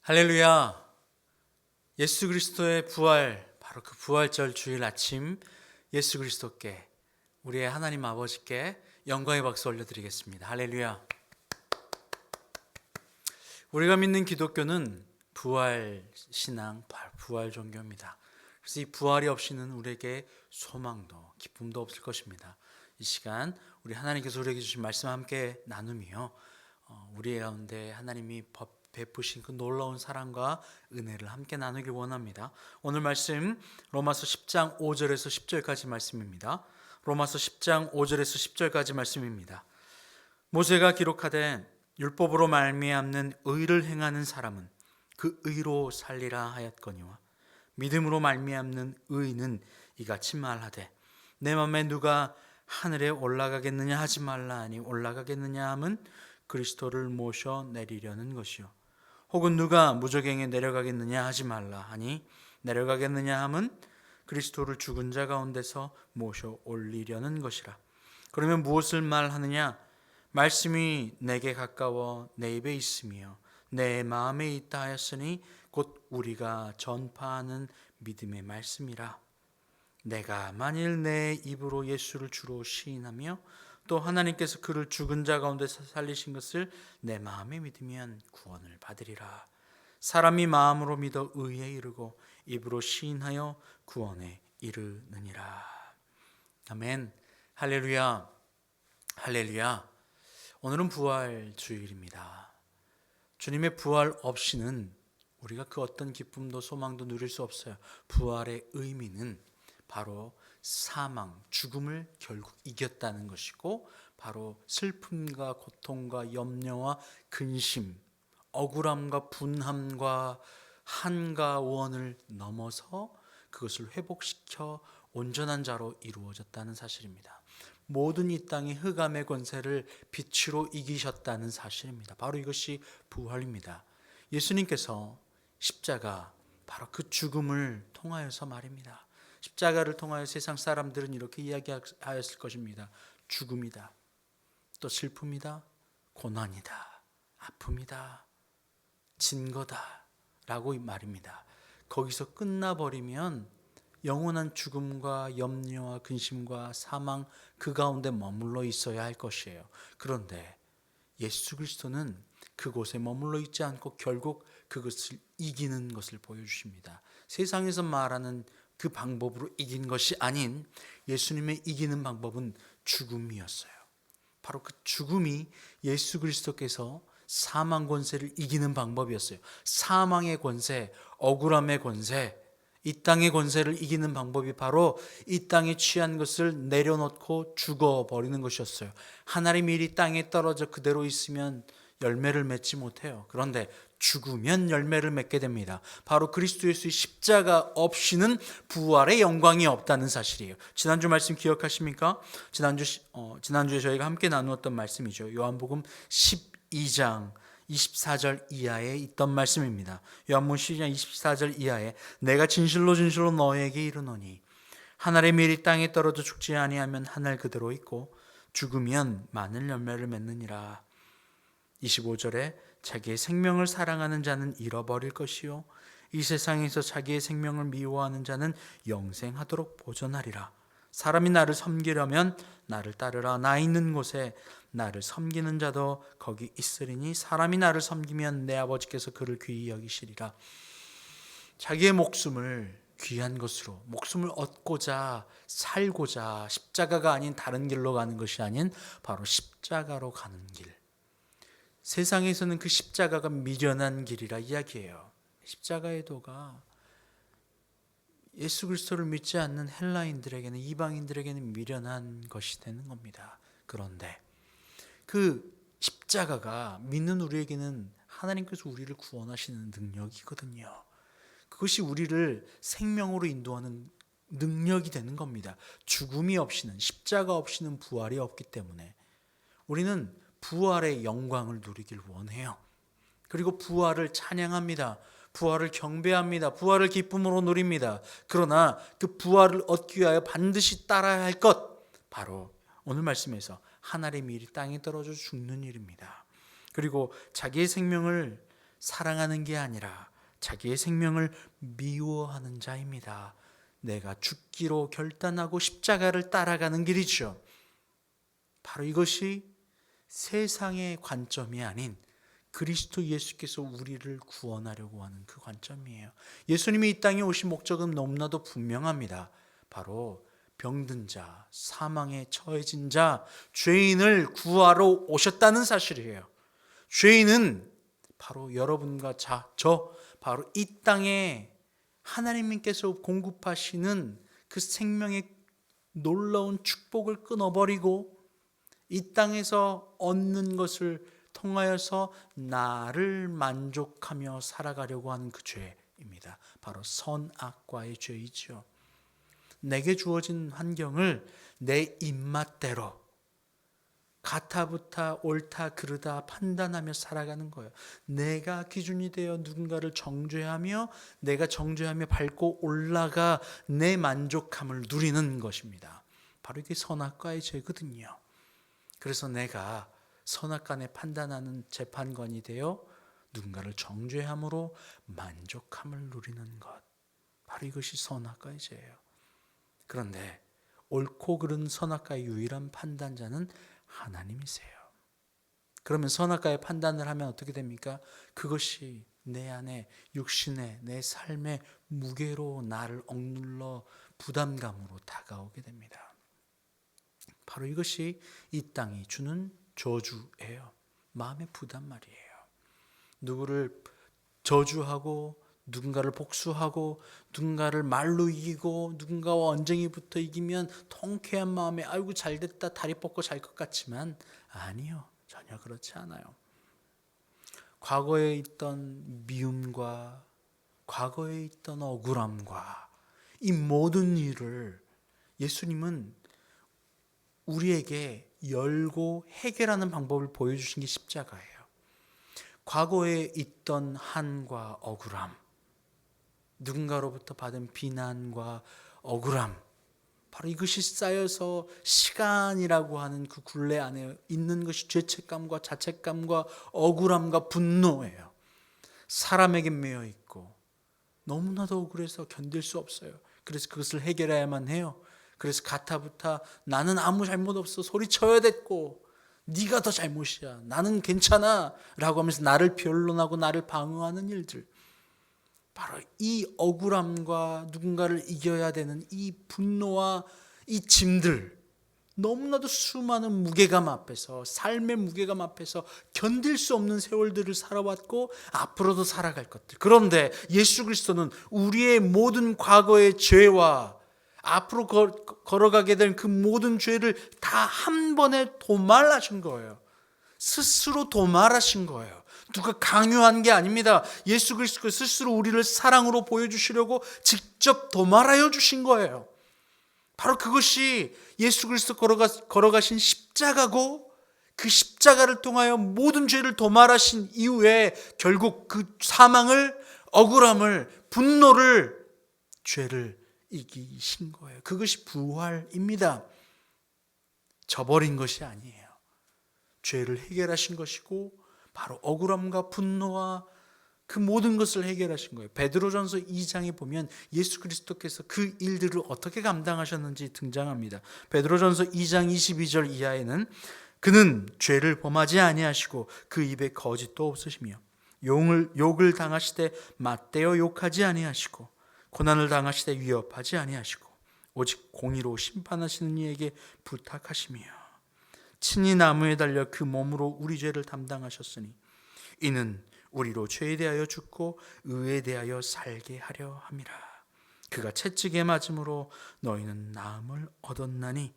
할렐루야. 예수 그리스도의 부활, 바로 그 부활절 주일 아침 예수 그리스도께, 우리의 하나님 아버지께 영광의 박수 올려드리겠습니다. 할렐루야. 우리가 믿는 기독교는 부활 신앙, 부활 종교입니다. 그래서 이 부활이 없이는 우리에게 소망도 기쁨도 없을 것입니다. 이 시간 우리 하나님께서 우리에게 주신 말씀 함께 나누며 우리 가운데 하나님이 베푸신 그 놀라운 사랑과 은혜를 함께 나누길 원합니다. 오늘 말씀 로마서 10장 5절에서 10절까지 말씀입니다. 로마서 10장 5절에서 10절까지 말씀입니다. 모세가 기록하되 율법으로 말미암는 의를 행하는 사람은 그 의로 살리라 하였거니와 믿음으로 말미암는 의는 이같이 말하되 내 맘에 누가 하늘에 올라가겠느냐 하지 말라 하니 올라가겠느냐 함은 그리스도를 모셔 내리려는 것이요 혹은 누가 무저갱에 내려가겠느냐 하지 말라 하니 내려가겠느냐 함은 그리스도를 죽은 자 가운데서 모셔 올리려는 것이라. 그러면 무엇을 말하느냐? 말씀이 내게 가까워 내 입에 있으며 내 마음에 있다 하였으니 곧 우리가 전파하는 믿음의 말씀이라. 내가 만일 내 입으로 예수를 주로 시인하며 또 하나님께서 그를 죽은 자 가운데서 살리신 것을 내 마음에 믿으면 구원을 받으리라. 사람이 마음으로 믿어 의에 이르고 입으로 시인하여 구원에 이르느니라. 아멘. 할렐루야. 할렐루야. 오늘은 부활 주일입니다. 주님의 부활 없이는 우리가 그 어떤 기쁨도 소망도 누릴 수 없어요. 부활의 의미는 바로 사망, 죽음을 결국 이겼다는 것이고, 바로 슬픔과 고통과 염려와 근심, 억울함과 분함과 한과 원을 넘어서 그것을 회복시켜 온전한 자로 이루어졌다는 사실입니다. 모든 이 땅의 흑암의 권세를 빛으로 이기셨다는 사실입니다. 바로 이것이 부활입니다. 예수님께서 십자가, 바로 그 죽음을 통하여서 말입니다. 십자가를 통하여 세상 사람들은 이렇게 이야기하였을 것입니다. 죽음이다, 또 슬픔이다, 고난이다, 아픔이다, 진거다 라고 말입니다. 거기서 끝나버리면 영원한 죽음과 염려와 근심과 사망 그 가운데 머물러 있어야 할 것이에요. 그런데 예수 그리스도는 그곳에 머물러 있지 않고 결국 그것을 이기는 것을 보여주십니다. 세상에서 말하는 그 방법으로 이긴 것이 아닌 예수님의 이기는 방법은 죽음이었어요. 바로 그 죽음이 예수 그리스도께서 사망 권세를 이기는 방법이었어요. 사망의 권세, 억울함의 권세, 이 땅의 권세를 이기는 방법이 바로 이 땅에 취한 것을 내려놓고 죽어버리는 것이었어요. 하나님의 일이 땅에 떨어져 그대로 있으면 열매를 맺지 못해요. 그런데 죽으면 열매를 맺게 됩니다. 바로 그리스도 예수의 십자가 없이는 부활의 영광이 없다는 사실이에요. 지난주 말씀 기억하십니까? 지난주에 저희가 함께 나누었던 말씀이죠. 요한복음 12장 24절 이하에 있던 말씀입니다. 요한복음 12장 24절 이하에 내가 진실로 진실로 너에게 이르노니 하늘의 밀이 땅에 떨어져 죽지 아니하면 하늘 그대로 있고 죽으면 많은 열매를 맺느니라. 25절에 자기의 생명을 사랑하는 자는 잃어버릴 것이요 이 세상에서 자기의 생명을 미워하는 자는 영생하도록 보존하리라. 사람이 나를 섬기려면 나를 따르라. 나 있는 곳에 나를 섬기는 자도 거기 있으리니 사람이 나를 섬기면 내 아버지께서 그를 귀히 여기시리라. 자기의 목숨을 귀한 것으로, 목숨을 얻고자 살고자 십자가가 아닌 다른 길로 가는 것이 아닌 바로 십자가로 가는 길, 세상에서는 그 십자가가 미련한 길이라 이야기해요. 십자가의 도가 예수 그리스도를 믿지 않는 헬라인들에게는, 이방인들에게는 미련한 것이 되는 겁니다. 그런데 그 십자가가 믿는 우리에게는 하나님께서 우리를 구원하시는 능력이거든요. 그것이 우리를 생명으로 인도하는 능력이 되는 겁니다. 죽음이 없이는, 십자가 없이는 부활이 없기 때문에 우리는 부활의 영광을 누리길 원해요. 그리고 부활을 찬양합니다. 부활을 경배합니다. 부활을 기쁨으로 누립니다. 그러나 그 부활을 얻기 위하여 반드시 따라야 할 것, 바로 오늘 말씀에서 하늘의 밀이 땅에 떨어져 죽는 일입니다. 그리고 자기의 생명을 사랑하는 게 아니라 자기의 생명을 미워하는 자입니다. 내가 죽기로 결단하고 십자가를 따라가는 길이죠. 바로 이것이 세상의 관점이 아닌 그리스도 예수께서 우리를 구원하려고 하는 그 관점이에요. 예수님이 이 땅에 오신 목적은 너무나도 분명합니다. 바로 병든 자, 사망에 처해진 자, 죄인을 구하러 오셨다는 사실이에요. 죄인은 바로 여러분과 저, 바로 이 땅에 하나님께서 공급하시는 그 생명의 놀라운 축복을 끊어버리고 이 땅에서 얻는 것을 통하여서 나를 만족하며 살아가려고 하는 그 죄입니다. 바로 선악과의 죄이죠. 내게 주어진 환경을 내 입맛대로 가타부타 옳다 그르다 판단하며 살아가는 거예요. 내가 기준이 되어 누군가를 정죄하며 내가 정죄하며 밟고 올라가 내 만족함을 누리는 것입니다. 바로 이게 선악과의 죄거든요. 그래서 내가 선악간에 판단하는 재판관이 되어 누군가를 정죄함으로 만족함을 누리는 것, 바로 이것이 선악과의 죄예요. 그런데 옳고 그른 선악과의 유일한 판단자는 하나님이세요. 그러면 선악과의 판단을 하면 어떻게 됩니까? 그것이 내 안에 육신의 내 삶의 무게로 나를 억눌러 부담감으로 다가오게 됩니다. 바로 이것이 이 땅이 주는 저주예요. 마음의 부담 말이에요. 누구를 저주하고 누군가를 복수하고 누군가를 말로 이기고 누군가와 언쟁이 붙어 이기면 통쾌한 마음에 아이고 잘됐다 다리 뻗고 잘 것 같지만 아니요. 전혀 그렇지 않아요. 과거에 있던 미움과 과거에 있던 억울함과 이 모든 일을 예수님은 우리에게 열고 해결하는 방법을 보여주신 게 십자가예요. 과거에 있던 한과 억울함, 누군가로부터 받은 비난과 억울함, 바로 이것이 쌓여서 시간이라고 하는 그 굴레 안에 있는 것이 죄책감과 자책감과 억울함과 분노예요. 사람에게 매여 있고 너무나도 억울해서 견딜 수 없어요. 그래서 그것을 해결해야만 해요. 그래서 가타부타 나는 아무 잘못 없어 소리쳐야 됐고 네가 더 잘못이야 나는 괜찮아 라고 하면서 나를 변론하고 나를 방어하는 일들, 바로 이 억울함과 누군가를 이겨야 되는 이 분노와 이 짐들, 너무나도 수많은 무게감 앞에서 삶의 무게감 앞에서 견딜 수 없는 세월들을 살아왔고 앞으로도 살아갈 것들. 그런데 예수 그리스도는 우리의 모든 과거의 죄와 앞으로 걸어가게 될 그 모든 죄를 다 한 번에 도말하신 거예요. 스스로 도말하신 거예요. 누가 강요한 게 아닙니다. 예수 그리스도 스스로 우리를 사랑으로 보여주시려고 직접 도말하여 주신 거예요. 바로 그것이 예수 그리스도 걸어가신 십자가고, 그 십자가를 통하여 모든 죄를 도말하신 이후에 결국 그 사망을, 억울함을, 분노를, 죄를 이기신 거예요. 그것이 부활입니다. 저버린 것이 아니에요. 죄를 해결하신 것이고 바로 억울함과 분노와 그 모든 것을 해결하신 거예요. 베드로전서 2장에 보면 예수 그리스도께서 그 일들을 어떻게 감당하셨는지 등장합니다. 베드로전서 2장 22절 이하에는 그는 죄를 범하지 아니하시고 그 입에 거짓도 없으시며 욕을 당하시되 맞대어 욕하지 아니하시고 고난을 당하시되 위협하지 아니하시고 오직 공의로 심판하시는 이에게 부탁하시며 친히 나무에 달려 그 몸으로 우리 죄를 담당하셨으니 이는 우리로 죄에 대하여 죽고 의에 대하여 살게 하려 함이라. 그가 채찍에 맞음으로 너희는 나음을 얻었나니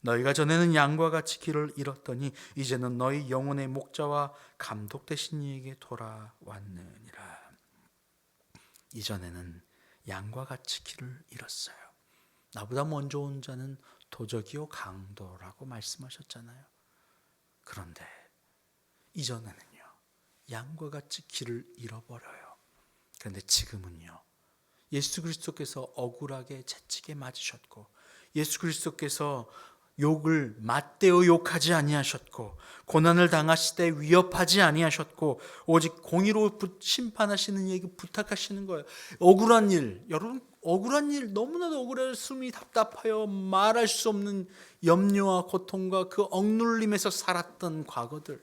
너희가 전에는 양과 같이 길을 잃었더니 이제는 너희 영혼의 목자와 감독 되신 이에게 돌아왔느니라. 이전에는 양과 같이 길을 잃었어요. 나보다 먼저 온 자는 도적이요 강도라고 말씀하셨잖아요. 그런데 이전에는요 양과 같이 길을 잃어버려요. 그런데 지금은요 예수 그리스도께서 억울하게 채찍에 맞으셨고 예수 그리스도께서 욕을 맞대어 욕하지 아니하셨고 고난을 당하시되 위협하지 아니하셨고 오직 공의로 심판하시는 이에게 부탁하시는 거예요. 억울한 일, 여러분 억울한 일, 너무나도 억울해서 숨이 답답하여 말할 수 없는 염려와 고통과 그 억눌림에서 살았던 과거들,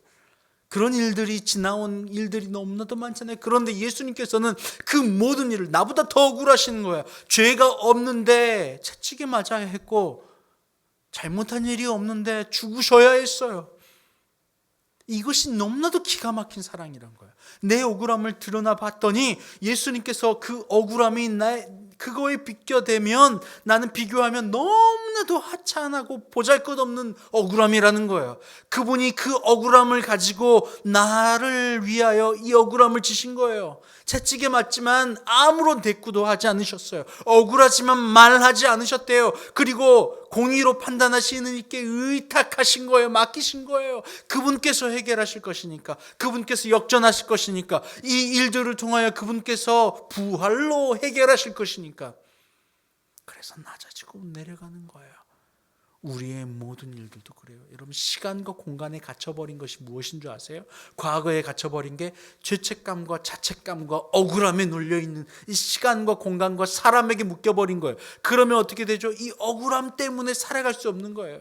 그런 일들이 지나온 일들이 너무나도 많잖아요. 그런데 예수님께서는 그 모든 일을 나보다 더 억울하시는 거예요. 죄가 없는데 채찍에 맞아야 했고 잘못한 일이 없는데 죽으셔야 했어요. 이것이 너무나도 기가 막힌 사랑이란 거예요. 내 억울함을 드러나 봤더니 예수님께서 그 억울함이 그거에 비껴대면, 나는 비교하면 너무나도 하찮고 보잘것없는 억울함이라는 거예요. 그분이 그 억울함을 가지고 나를 위하여 이 억울함을 지신 거예요. 채찍에 맞지만 아무런 대꾸도 하지 않으셨어요. 억울하지만 말하지 않으셨대요. 그리고 공의로 판단하시는 이께 의탁하신 거예요. 맡기신 거예요. 그분께서 해결하실 것이니까, 그분께서 역전하실 것이니까, 이 일들을 통하여 그분께서 부활로 해결하실 것이니까. 그래서 낮아지고 내려가는 거예요. 우리의 모든 일들도 그래요. 여러분, 시간과 공간에 갇혀버린 것이 무엇인 줄 아세요? 과거에 갇혀버린 게 죄책감과 자책감과 억울함에 눌려있는 이 시간과 공간과 사람에게 묶여버린 거예요. 그러면 어떻게 되죠? 이 억울함 때문에 살아갈 수 없는 거예요.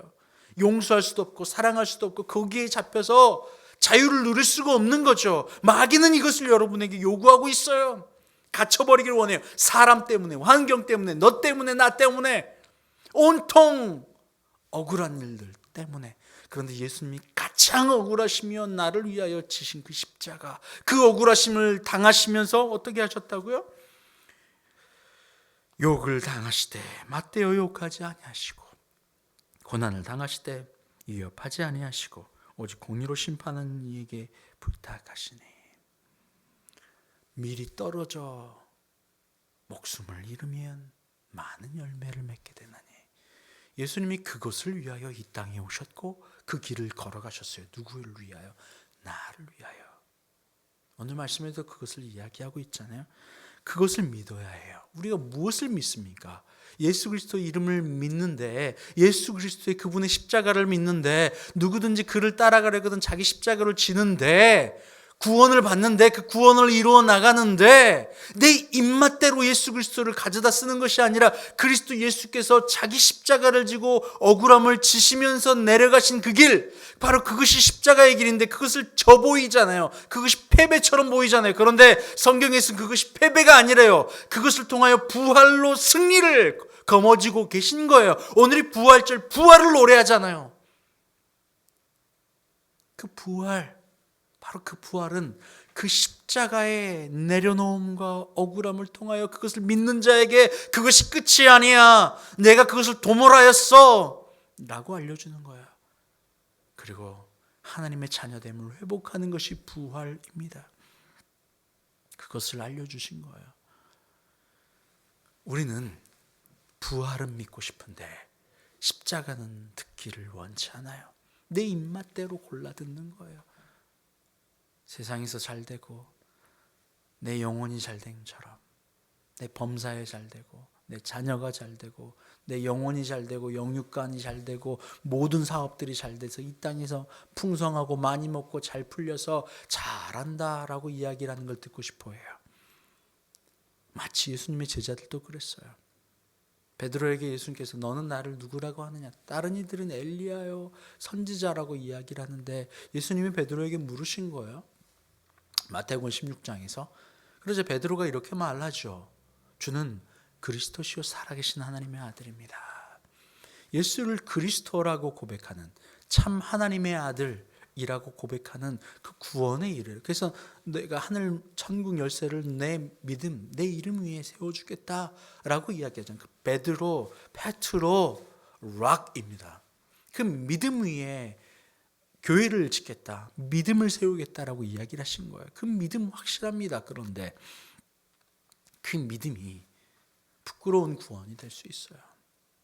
용서할 수도 없고 사랑할 수도 없고 거기에 잡혀서 자유를 누릴 수가 없는 거죠. 마귀는 이것을 여러분에게 요구하고 있어요. 갇혀버리길 원해요. 사람 때문에, 환경 때문에, 너 때문에, 나 때문에, 온통 억울한 일들 때문에. 그런데 예수님이 가장 억울하시며 나를 위하여 지신 그 십자가, 그 억울하심을 당하시면서 어떻게 하셨다고요? 욕을 당하시되 맞대어 욕하지 아니하시고 고난을 당하시되 위협하지 아니하시고 오직 공의로 심판하는 이에게 부탁하시니 미리 떨어져 목숨을 잃으면 많은 열매를 맺게 되나니. 예수님이 그것을 위하여 이 땅에 오셨고 그 길을 걸어가셨어요. 누구를 위하여? 나를 위하여. 오늘 말씀에도 그것을 이야기하고 있잖아요. 그것을 믿어야 해요. 우리가 무엇을 믿습니까? 예수 그리스도 이름을 믿는데, 예수 그리스도의 그분의 십자가를 믿는데, 누구든지 그를 따라가려거든 자기 십자가를 지는데, 구원을 받는데, 그 구원을 이루어 나가는데, 내 입맛대로 예수 그리스도를 가져다 쓰는 것이 아니라 그리스도 예수께서 자기 십자가를 지고 억울함을 지시면서 내려가신 그 길, 바로 그것이 십자가의 길인데 그것을 져 보이잖아요. 그것이 패배처럼 보이잖아요. 그런데 성경에서는 그것이 패배가 아니래요. 그것을 통하여 부활로 승리를 거머쥐고 계신 거예요. 오늘이 부활절, 부활을 노래하잖아요. 그 부활, 바로 그 부활은 그 십자가의 내려놓음과 억울함을 통하여 그것을 믿는 자에게 그것이 끝이 아니야, 내가 그것을 도모하였어 라고 알려주는 거야. 그리고 하나님의 자녀됨을 회복하는 것이 부활입니다. 그것을 알려주신 거예요. 우리는 부활은 믿고 싶은데 십자가는 듣기를 원치 않아요. 내 입맛대로 골라 듣는 거예요. 세상에서 잘 되고 내 영혼이 잘 된 것처럼, 내 범사에 잘 되고 내 자녀가 잘 되고 내 영혼이 잘 되고 영육간이 잘 되고 모든 사업들이 잘 돼서 이 땅에서 풍성하고 많이 먹고 잘 풀려서 잘한다라고 이야기를 하는 걸 듣고 싶어 해요. 마치 예수님의 제자들도 그랬어요. 베드로에게 예수님께서 너는 나를 누구라고 하느냐? 다른 이들은 엘리야요 선지자라고 이야기를 하는데 예수님이 베드로에게 물으신 거예요. 마태복음 16장에서. 그래서 베드로가 이렇게 말하죠. 주는 그리스도시요 살아계신 하나님의 아들입니다. 예수를 그리스도라고 고백하는, 참 하나님의 아들이라고 고백하는 그 구원의 일을, 그래서 내가 하늘 천국 열쇠를 내 믿음, 내 이름 위에 세워주겠다라고 이야기하잖아요. 그 페트로 락입니다. 그 믿음 위에 교회를 짓겠다, 믿음을 세우겠다라고 이야기를 하신 거예요. 그 믿음 확실합니다. 그런데 그 믿음이 부끄러운 구원이 될 수 있어요.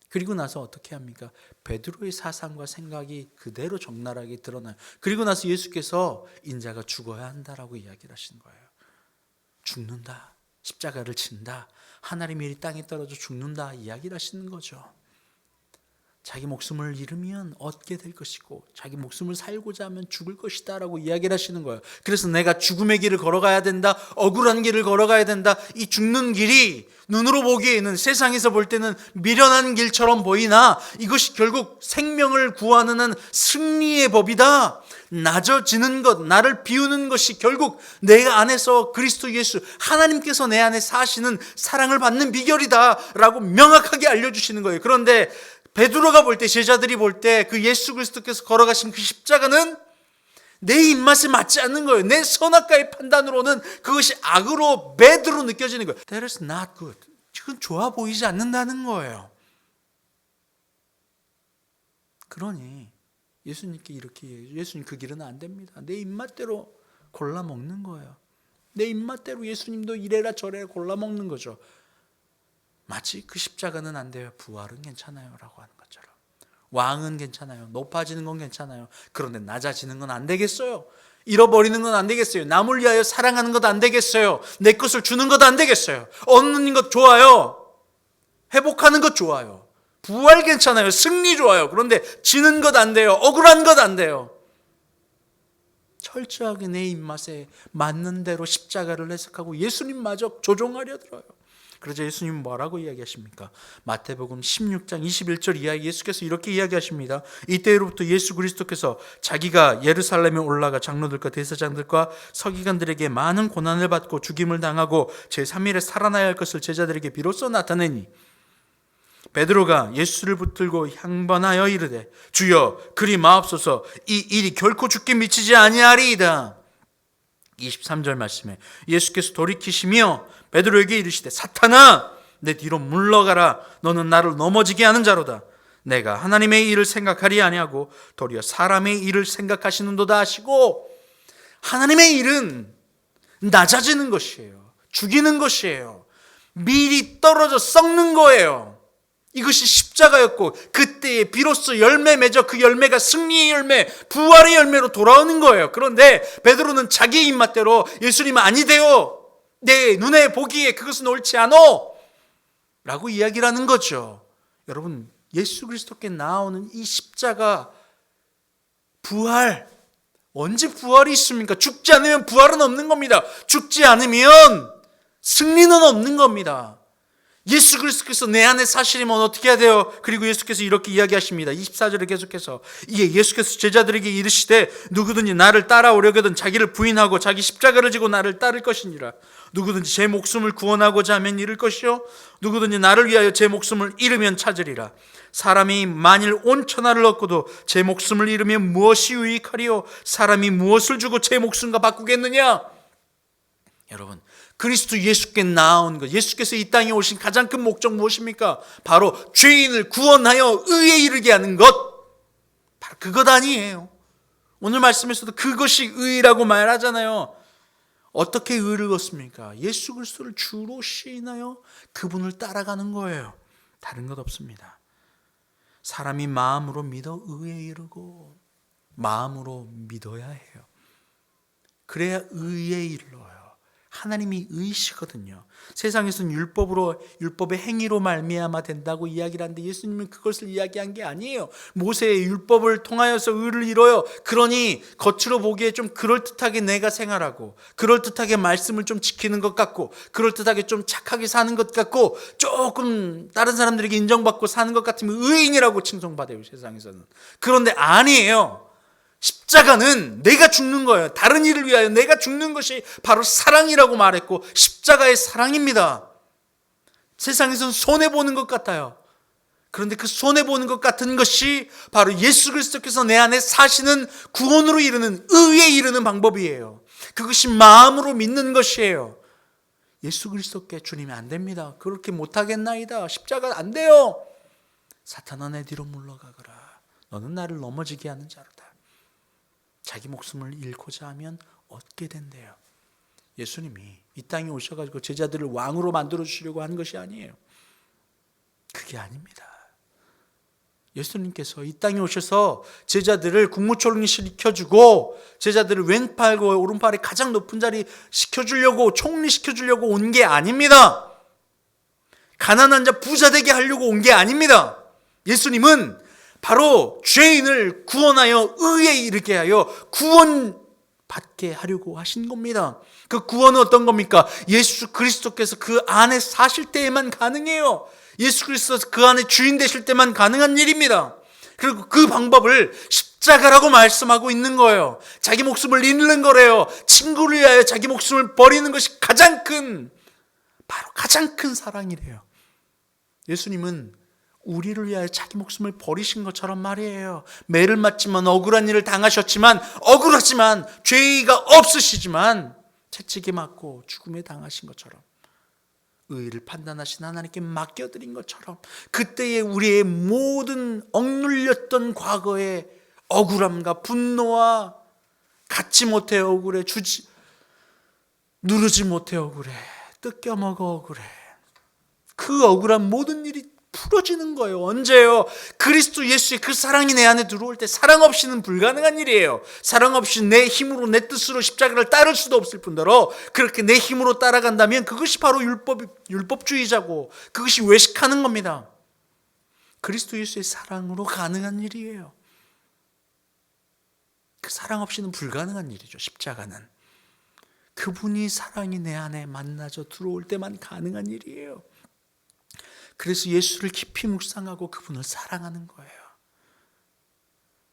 그리고 나서 어떻게 합니까? 베드로의 사상과 생각이 그대로 적나라하게 드러나요. 그리고 나서 예수께서 인자가 죽어야 한다라고 이야기를 하신 거예요. 죽는다, 십자가를 진다, 하나님의 일이 땅에 떨어져 죽는다 이야기를 하시는 거죠. 자기 목숨을 잃으면 얻게 될 것이고 자기 목숨을 살고자 하면 죽을 것이다 라고 이야기를 하시는 거예요. 그래서 내가 죽음의 길을 걸어가야 된다, 억울한 길을 걸어가야 된다. 이 죽는 길이 눈으로 보기에는, 세상에서 볼 때는 미련한 길처럼 보이나 이것이 결국 생명을 구하는 한 승리의 법이다. 낮아지는 것, 나를 비우는 것이 결국 내 안에서 그리스도 예수, 하나님께서 내 안에 사시는 사랑을 받는 비결이다 라고 명확하게 알려주시는 거예요. 그런데 베드로가 볼 때, 제자들이 볼 때 그 예수 그리스도께서 걸어가신 그 십자가는 내 입맛에 맞지 않는 거예요. 내 선악과의 판단으로는 그것이 악으로, 배드로 느껴지는 거예요. That is not good. 그건 좋아 보이지 않는다는 거예요. 그러니 예수님께 이렇게 얘기해요. 예수님, 그 길은 안 됩니다. 내 입맛대로 골라 먹는 거예요. 내 입맛대로 예수님도 이래라 저래라 골라 먹는 거죠. 마치 그 십자가는 안 돼요. 부활은 괜찮아요 라고 하는 것처럼. 왕은 괜찮아요. 높아지는 건 괜찮아요. 그런데 낮아지는 건 안 되겠어요. 잃어버리는 건 안 되겠어요. 남을 위하여 사랑하는 것 안 되겠어요. 내 것을 주는 것 안 되겠어요. 얻는 것 좋아요. 회복하는 것 좋아요. 부활 괜찮아요. 승리 좋아요. 그런데 지는 것 안 돼요. 억울한 것 안 돼요. 철저하게 내 입맛에 맞는 대로 십자가를 해석하고 예수님마저 조종하려 들어요. 그러자 예수님은 뭐라고 이야기하십니까? 마태복음 16장 21절 이하에 예수께서 이렇게 이야기하십니다. 이때로부터 예수 그리스도께서 자기가 예루살렘에 올라가 장로들과 대제사장들과 서기관들에게 많은 고난을 받고 죽임을 당하고 제3일에 살아나야 할 것을 제자들에게 비로소 나타내니 베드로가 예수를 붙들고 향번하여 이르되 주여 그리 마옵소서, 이 일이 결코 죽게 미치지 아니하리이다. 23절 말씀에 예수께서 돌이키시며 베드로에게 이르시되 사탄아 내 뒤로 물러가라. 너는 나를 넘어지게 하는 자로다. 내가 하나님의 일을 생각하리 아니하고 도리어 사람의 일을 생각하시는도다 하시고, 하나님의 일은 낮아지는 것이에요. 죽이는 것이에요. 밀이 떨어져 썩는 거예요. 이것이 십자가였고 그때에 비로소 열매 맺어 그 열매가 승리의 열매, 부활의 열매로 돌아오는 거예요. 그런데 베드로는 자기 입맛대로 예수님은 아니대요. 내 눈에 보기에 그것은 옳지 않어 라고 이야기를 하는 거죠. 여러분, 예수 그리스도께 나오는 이 십자가, 부활, 언제 부활이 있습니까? 죽지 않으면 부활은 없는 겁니다. 죽지 않으면 승리는 없는 겁니다. 예수 그리스도께서 내 안에 사시려면 어떻게 해야 돼요? 그리고 예수께서 이렇게 이야기하십니다. 24절에 계속해서 이에 예수께서 제자들에게 이르시되 누구든지 나를 따라오려거든 자기를 부인하고 자기 십자가를 지고 나를 따를 것이니라. 누구든지 제 목숨을 구원하고자 하면 잃을 것이요 누구든지 나를 위하여 제 목숨을 잃으면 찾으리라. 사람이 만일 온 천하를 얻고도 제 목숨을 잃으면 무엇이 유익하리요? 사람이 무엇을 주고 제 목숨과 바꾸겠느냐? 여러분, 그리스도 예수께 나온 것, 예수께서 이 땅에 오신 가장 큰 목적 무엇입니까? 바로 죄인을 구원하여 의에 이르게 하는 것, 바로 그것 아니에요. 오늘 말씀에서도 그것이 의라고 말하잖아요. 어떻게 의를 얻습니까? 예수 그리스도를 주로 시인하여 그분을 따라가는 거예요. 다른 것 없습니다. 사람이 마음으로 믿어 의에 이르고 마음으로 믿어야 해요. 그래야 의에 이르러요. 하나님이 의시거든요. 세상에서는 율법의 행위로 말미암아 된다고 이야기를 하는데 예수님은 그것을 이야기한 게 아니에요. 모세의 율법을 통하여서 의를 이뤄요. 그러니 겉으로 보기에 좀 그럴듯하게 내가 생활하고 그럴듯하게 말씀을 좀 지키는 것 같고 그럴듯하게 좀 착하게 사는 것 같고 조금 다른 사람들에게 인정받고 사는 것 같으면 의인이라고 칭송받아요, 세상에서는. 그런데 아니에요. 십자가는 내가 죽는 거예요. 다른 일을 위하여 내가 죽는 것이 바로 사랑이라고 말했고 십자가의 사랑입니다. 세상에서는 손해보는 것 같아요. 그런데 그 손해보는 것 같은 것이 바로 예수 그리스도께서 내 안에 사시는 구원으로 이르는, 의에 이르는 방법이에요. 그것이 마음으로 믿는 것이에요. 예수 그리스도께 주님이 안 됩니다. 그렇게 못하겠나이다. 십자가 안 돼요. 사탄아 내 뒤로 물러가거라. 너는 나를 넘어지게 하는 자로다. 자기 목숨을 잃고자 하면 얻게 된대요. 예수님이 이 땅에 오셔가지고 제자들을 왕으로 만들어 주시려고 하는 것이 아니에요. 그게 아닙니다. 예수님께서 이 땅에 오셔서 제자들을 국무총리 시켜주고 제자들을 왼팔과 오른팔에 가장 높은 자리 시켜주려고, 총리 시켜주려고 온 게 아닙니다. 가난한 자 부자 되게 하려고 온 게 아닙니다. 예수님은 바로 죄인을 구원하여 의에 이르게 하여 구원받게 하려고 하신 겁니다. 그 구원은 어떤 겁니까? 예수 그리스도께서 그 안에 사실 때에만 가능해요. 예수 그리스도 그 안에 주인 되실 때만 가능한 일입니다. 그리고 그 방법을 십자가라고 말씀하고 있는 거예요. 자기 목숨을 잃는 거래요. 친구를 위하여 자기 목숨을 버리는 것이 바로 가장 큰 사랑이래요. 예수님은 우리를 위하여 자기 목숨을 버리신 것처럼 말이에요. 매를 맞지만 억울한 일을 당하셨지만, 억울하지만 죄의가 없으시지만 채찍에 맞고 죽음에 당하신 것처럼, 의를 판단하신 하나님께 맡겨드린 것처럼, 그때의 우리의 모든 억눌렸던 과거의 억울함과 분노와 갖지 못해 억울해, 누르지 못해 억울해, 뜯겨먹어 억울해, 그 억울한 모든 일이 풀어지는 거예요. 언제요? 그리스도 예수의 그 사랑이 내 안에 들어올 때. 사랑 없이는 불가능한 일이에요. 사랑 없이 내 힘으로 내 뜻으로 십자가를 따를 수도 없을 뿐더러, 그렇게 내 힘으로 따라간다면 그것이 바로 율법주의자고, 그것이 외식하는 겁니다. 그리스도 예수의 사랑으로 가능한 일이에요. 그 사랑 없이는 불가능한 일이죠. 십자가는 그분이 사랑이 내 안에 만나져 들어올 때만 가능한 일이에요. 그래서 예수를 깊이 묵상하고 그분을 사랑하는 거예요.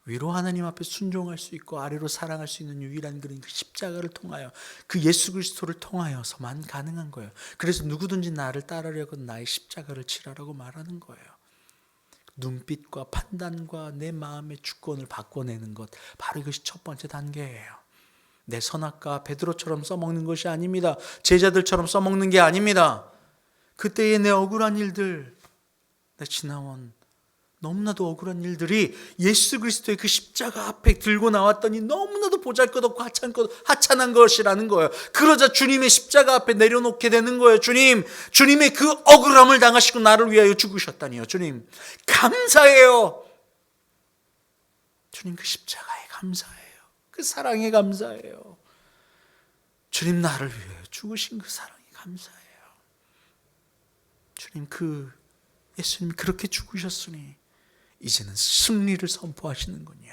위로 하나님 앞에 순종할 수 있고 아래로 사랑할 수 있는 유일한 길은 그 십자가를 통하여, 그 예수 그리스도를 통하여서만 가능한 거예요. 그래서 누구든지 나를 따르려고 나의 십자가를 지라라고 말하는 거예요. 눈빛과 판단과 내 마음의 주권을 바꿔내는 것, 바로 이것이 첫 번째 단계예요. 내 선악과 베드로처럼 써먹는 것이 아닙니다. 제자들처럼 써먹는 게 아닙니다. 그때의 내 억울한 일들, 내 지나온 너무나도 억울한 일들이 예수 그리스도의 그 십자가 앞에 들고 나왔더니 너무나도 보잘것없고 하찮은 것이라는 거예요. 그러자 주님의 십자가 앞에 내려놓게 되는 거예요. 주님의 그 억울함을 당하시고 나를 위하여 죽으셨다니요. 주님 감사해요. 주님 그 십자가에 감사해요. 그 사랑에 감사해요. 주님 나를 위하여 죽으신 그 사랑에 감사해요. 주님 예수님이 그렇게 죽으셨으니 이제는 승리를 선포하시는군요.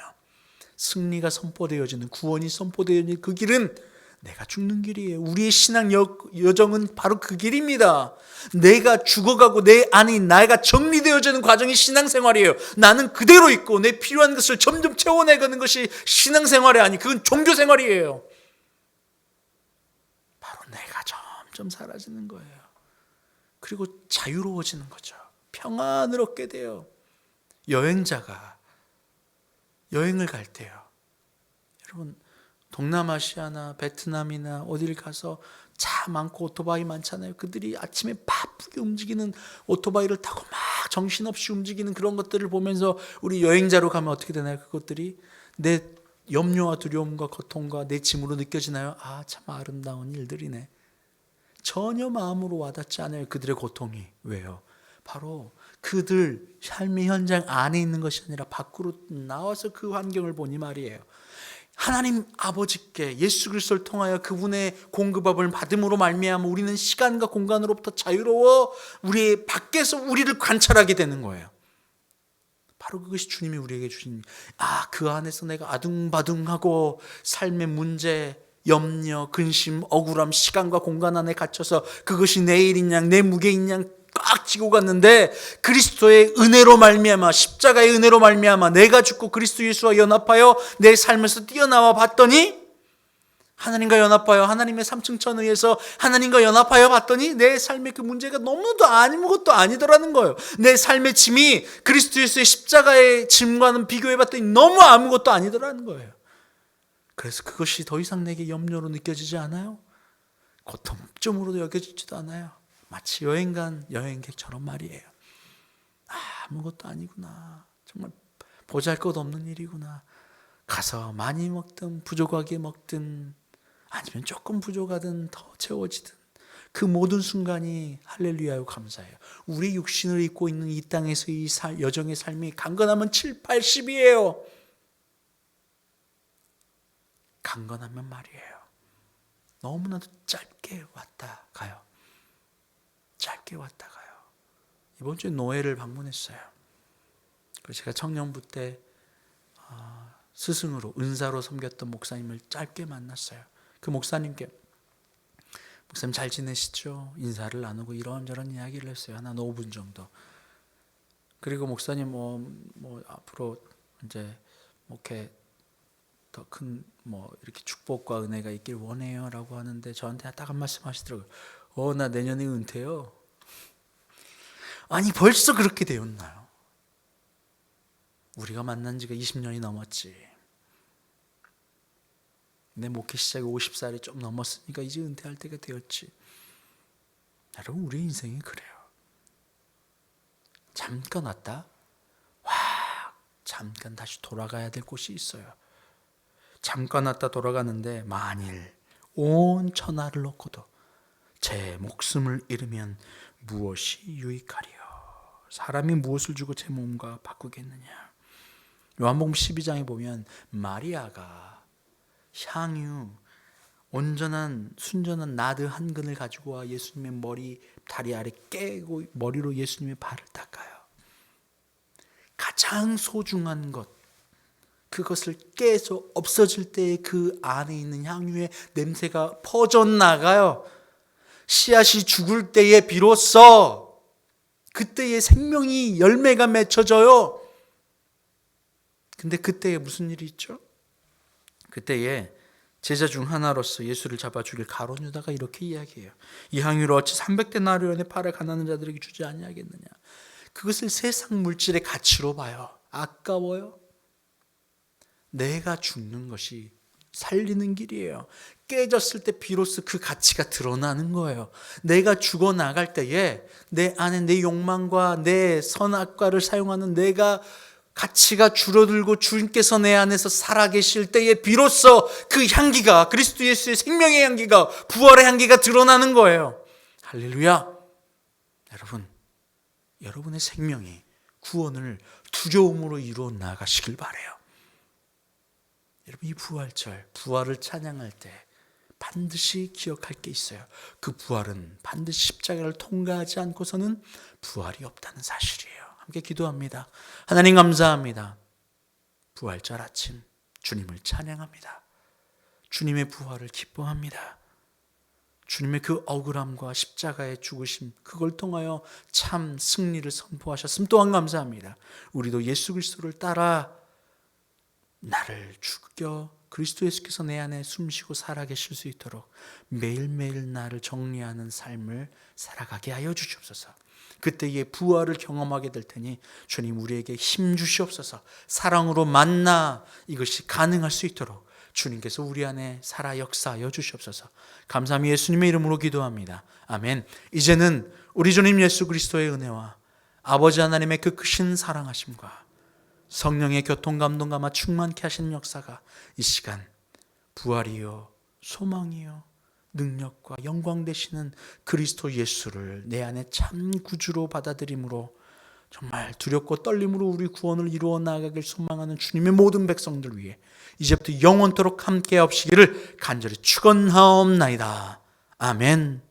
승리가 선포되어지는, 구원이 선포되어지는 그 길은 내가 죽는 길이에요. 우리의 신앙 여정은 바로 그 길입니다. 내가 죽어가고 내 안에 나가 정리되어지는 과정이 신앙생활이에요. 나는 그대로 있고 내 필요한 것을 점점 채워내가는 것이 신앙생활이 아니, 그건 종교생활이에요. 바로 내가 점점 사라지는 거예요. 그리고 자유로워지는 거죠. 평안을 얻게 돼요. 여행자가 여행을 갈 때요, 여러분 동남아시아나 베트남이나 어딜 가서 차 많고 오토바이 많잖아요. 그들이 아침에 바쁘게 움직이는 오토바이를 타고 막 정신없이 움직이는 그런 것들을 보면서 우리 여행자로 가면 어떻게 되나요? 그것들이 내 염려와 두려움과 고통과 내 짐으로 느껴지나요? 아, 참 아름다운 일들이네. 전혀 마음으로 와닿지 않아요. 그들의 고통이. 왜요? 바로 그들 삶의 현장 안에 있는 것이 아니라 밖으로 나와서 그 환경을 보니 말이에요. 하나님 아버지께 예수 그리스도를 통하여 그분의 공급함을 받음으로 말미암아 우리는 시간과 공간으로부터 자유로워 우리의 밖에서 우리를 관찰하게 되는 거예요. 바로 그것이 주님이 우리에게 주신, 그 안에서 내가 아둥바둥하고 삶의 문제, 염려, 근심, 억울함, 시간과 공간 안에 갇혀서 그것이 내 일인 양, 내 무게인 양 꽉 쥐고 갔는데, 그리스도의 은혜로 말미암아, 십자가의 은혜로 말미암아 내가 죽고 그리스도 예수와 연합하여 내 삶에서 뛰어나와 봤더니, 하나님과 연합하여 하나님의 삼층천에 의해서 하나님과 연합하여 봤더니 내 삶의 그 문제가 너무도 아무것도 아니더라는 거예요. 내 삶의 짐이 그리스도 예수의 십자가의 짐과는 비교해 봤더니 너무 아무것도 아니더라는 거예요. 그래서 그것이 더 이상 내게 염려로 느껴지지 않아요. 고통점으로도 여겨지지도 않아요. 마치 여행 간 여행객처럼 말이에요. 아무것도 아니구나. 정말 보잘것없는 일이구나. 가서 많이 먹든 부족하게 먹든 아니면 조금 부족하든 더 채워지든 그 모든 순간이 할렐루야요 감사해요. 우리 육신을 입고 있는 이 땅에서 이 여정의 삶이 강건하면 7, 80이에요. 강건하면 말이에요, 너무나도 짧게 왔다 가요. 짧게 왔다 가요. 이번 주에 노예를 방문했어요. 제가 청년부 때 스승으로 은사로 섬겼던 목사님을 짧게 만났어요. 그 목사님께 목사님 잘 지내시죠? 인사를 나누고 이런저런 이야기를 했어요. 한 5분 정도. 그리고 목사님 뭐 앞으로 이제 이렇게 더 큰 이렇게 축복과 은혜가 있길 원해요라고 하는데 저한테 딱 한 말씀 하시더라고요. 나 내년에 은퇴요. 아니 벌써 그렇게 되었나요? 우리가 만난 지가 20년이 넘었지. 내 목회 시작이 50살이 좀 넘었으니까 이제 은퇴할 때가 되었지. 여러분 우리 인생이 그래요. 잠깐 왔다 잠깐 다시 돌아가야 될 곳이 있어요. 잠깐 왔다 돌아가는데 만일 온 천하를 놓고도 제 목숨을 잃으면 무엇이 유익하리요? 사람이 무엇을 주고 제 몸과 바꾸겠느냐? 요한복음 12장에 보면 마리아가 향유 온전한 순전한 나드 한 근을 가지고 와 예수님의 머리 다리 아래 깨고 머리로 예수님의 발을 닦아요. 가장 소중한 것 그것을 깨서 없어질 때에 그 안에 있는 향유의 냄새가 퍼져나가요. 씨앗이 죽을 때에 비로소 그때의 생명이 열매가 맺혀져요. 근데 그때에 무슨 일이 있죠? 그때에 제자 중 하나로서 예수를 잡아 죽일 가룟 유다가 이렇게 이야기해요. 이 향유를 어찌 300데나리온에 팔아 가난한 자들에게 주지 아니하겠느냐. 그것을 세상 물질의 가치로 봐요. 아까워요. 내가 죽는 것이 살리는 길이에요. 깨졌을 때 비로소 그 가치가 드러나는 거예요. 내가 죽어나갈 때에 내 안에 내 욕망과 내 선악과를 사용하는 내가 가치가 줄어들고 주님께서 내 안에서 살아계실 때에 비로소 그 향기가 그리스도 예수의 생명의 향기가 부활의 향기가 드러나는 거예요. 할렐루야. 여러분, 여러분의 생명이 구원을 두려움으로 이루어 나가시길 바라요. 여러분 이 부활절, 부활을 찬양할 때 반드시 기억할 게 있어요. 그 부활은 반드시 십자가를 통과하지 않고서는 부활이 없다는 사실이에요. 함께 기도합니다. 하나님 감사합니다. 부활절 아침 주님을 찬양합니다. 주님의 부활을 기뻐합니다. 주님의 그 억울함과 십자가의 죽으심 그걸 통하여 참 승리를 선포하셨음 또한 감사합니다. 우리도 예수 그리스도를 따라 나를 죽여 그리스도 예수께서 내 안에 숨쉬고 살아계실 수 있도록 매일매일 나를 정리하는 삶을 살아가게 하여 주시옵소서. 그때의 부활을 경험하게 될 테니 주님 우리에게 힘 주시옵소서. 사랑으로 만나 이것이 가능할 수 있도록 주님께서 우리 안에 살아 역사하여 주시옵소서. 감사함이 예수님의 이름으로 기도합니다. 아멘. 이제는 우리 주님 예수 그리스도의 은혜와 아버지 하나님의 그 크신 사랑하심과 성령의 교통감동감화 충만케 하시는 역사가 이 시간 부활이요 소망이요 능력과 영광 되시는 그리스도 예수를 내 안에 참 구주로 받아들임으로 정말 두렵고 떨림으로 우리 구원을 이루어 나가길 소망하는 주님의 모든 백성들 위해 이제부터 영원토록 함께 하시기를 간절히 축원하옵나이다. 아멘.